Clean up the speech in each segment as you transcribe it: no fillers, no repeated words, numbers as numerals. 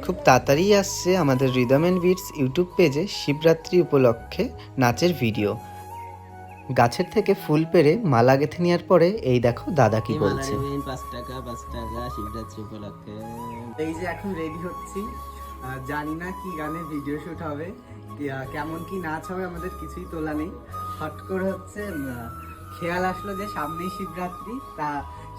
খুব তাড়াতাড়ি আসছে আমাদের রিদম এন্ড বিটস ইউটিউব পেজে শিবরাত্রি উপলক্ষে নাচের ভিডিও। গাছের থেকে ফুল পেড়ে মালা গেঁথে নেওয়ার পরে এই দেখো দাদা কি বলছে। 5 টাকা 5 টাকা শিবরাত্রি উপলক্ষে। এই যে এখন রেডি হচ্ছি, জানি না কি গানে ভিডিও শুট হবে, কেমন কি নাচ হবে, আমাদের কিছুই তোলা নেই। হট করে হচ্ছে খেয়াল আসলো যে সামনেই শিবরাত্রি, তা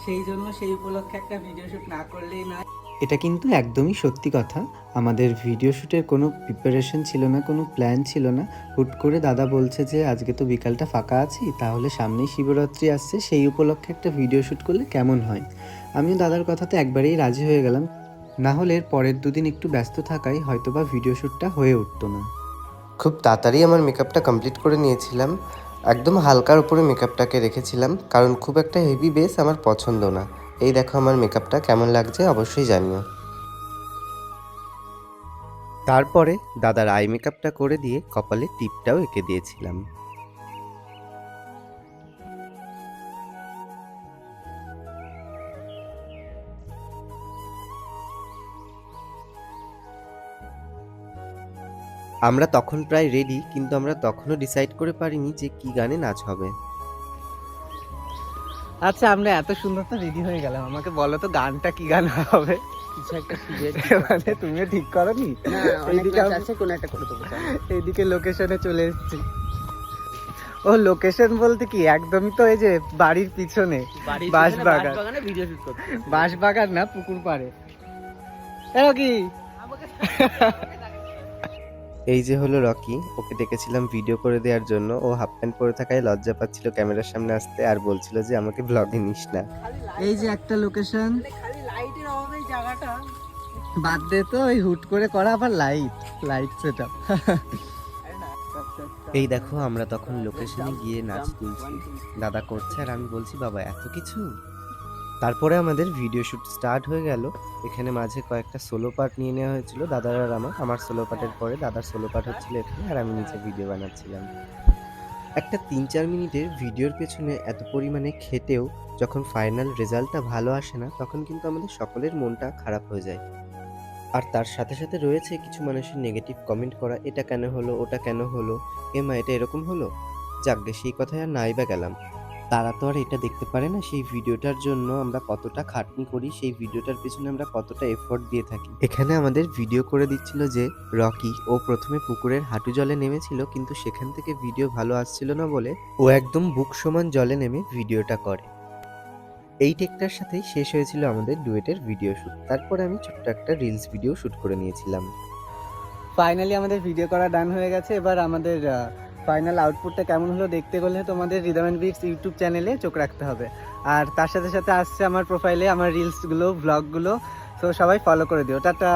সেই জন্য সেই উপলক্ষে একটা ভিডিও শুট না করলেই না। এটা কিন্তু একদমই সত্যি কথা, আমাদের ভিডিও শ্যুটের কোনো প্রিপারেশন ছিল না, কোনো প্ল্যান ছিল না। হুট করে দাদা বলছে যে আজকে তো বিকালটা ফাঁকা আছি, তাহলে সামনেই শিবরাত্রি আসছে, সেই উপলক্ষে একটা ভিডিও শ্যুট করলে কেমন হয়। আমিও দাদার কথাতে একবারেই রাজি হয়ে গেলাম, না হলে পরের দুদিন একটু ব্যস্ত থাকায় হয়তোবা ভিডিও শ্যুটটা হয়ে উঠতো না। খুব তাড়াতাড়ি আমার মেকআপটা কমপ্লিট করে নিয়েছিলাম, একদম হালকার উপরে মেকআপটাকে রেখেছিলাম, কারণ খুব একটা হেভি বেস আমার পছন্দ না। এই দেখো আমার মেকআপটা কেমন লাগছে অবশ্যই জানিও। তারপরে দাদার আই মেকআপটা করে দিয়ে কপালে টিপটাও এঁকে দিয়েছিলাম। আমরা তখন প্রায় রেডি, কিন্তু আমরা তখনও ডিসাইড করে পারিনি যে কি গানে নাচ হবে। আচ্ছা, আমরা এত সুন্দর তো রেডি হয়ে গেলাম, আমাকে বলো তো গানটা কি গান হবে? কিছু একটা শিবের মানে তুমিও ঠিক করোনি? এইদিকে আছে কোন একটা করে দেবো। এইদিকে লোকেশনে চলে এসেছি। ও লোকেশন বলতে কি, একদমই তো এই যে বাড়ির পিছনে বাঁশবাগান। ভিডিও শুট করতে বাঁশবাগান না, পুকুর পাড়ে। কি এই যে হলো রকি, ওকে ডেকেছিলাম ভিডিও করে দেওয়ার জন্য। ও হাফ প্যান্ট পরে থাকায় লজ্জা পাচ্ছিল ক্যামেরার সামনে আসতে, আর বলছিল যে আমাকে ব্লগে নিস না। এই যে একটা লোকেশন, খালি লাইটের অভাবে জায়গাটা বাদ দে তো, ওই হুট করে করা আবার লাইট সেটআপ। এই দেখো আমরা তখন লোকেশনে গিয়ে নাচ তুলছি, দাদা করছে আর আমি বলছি বাবা এত কিছু। তারপরে আমাদের ভিডিও শুট স্টার্ট হয়ে গেল। এখানে মাঝে কয়েকটা সোলো পার্ট নিয়ে নেওয়া হয়েছিল দাদার আর আমার সোলো পার্টের পরে দাদার সোলো পার্ট হচ্ছিল এখানে, আর আমি নিচে ভিডিও বানাচ্ছিলাম। একটা 3-4 মিনিটের ভিডিওর পেছনে এত পরিমাণে খেটেও যখন ফাইনাল রেজাল্টটা ভালো আসে না, তখন কিন্তু আমাদের সকলের মনটা খারাপ হয়ে যায়। আর তার সাথে সাথে রয়েছে কিছু মানুষের নেগেটিভ কমেন্ট করা, এটা কেন হলো, ওটা কেন হলো, মা এটা এরকম হলো। যাকগে, সেই কথায় আর নাই বা গেলাম। তারা তো আর এটা দেখতে পারে না সেই ভিডিওটার জন্য আমরা কতটা খাটনি করি, সেই ভিডিওটার পিছনে আমরা কতটা এফোর্ট দিয়ে থাকি। এখানে আমাদের ভিডিও করে দিচ্ছিল যে রকি, ও প্রথমে পুকুরের হাঁটু জলে নেমেছিল, কিন্তু সেখান থেকে ভিডিও ভালো আসছিল না বলে ও একদম বুক সমান জলে নেমে ভিডিওটা করে। এই টেকটার সাথেই শেষ হয়েছিল আমাদের ডুয়েটের ভিডিও শ্যুট। তারপরে আমি ছোট্ট একটা রিলস ভিডিও শ্যুট করে নিয়েছিলাম। ফাইনালি আমাদের ভিডিও করা ডান হয়ে গেছে। এবার আমাদের ফাইনাল আউটপুটটা কেমন হলো দেখতে গেলে তোমাদের রিদম এন্ড বিটস ইউটিউব চ্যানেলে চোখ রাখতে হবে, আর তার সাথে সাথে আসছে আমার প্রোফাইলে আমার রিলসগুলো, ভ্লগগুলো। তো সবাই ফলো করে দিও। টাটা।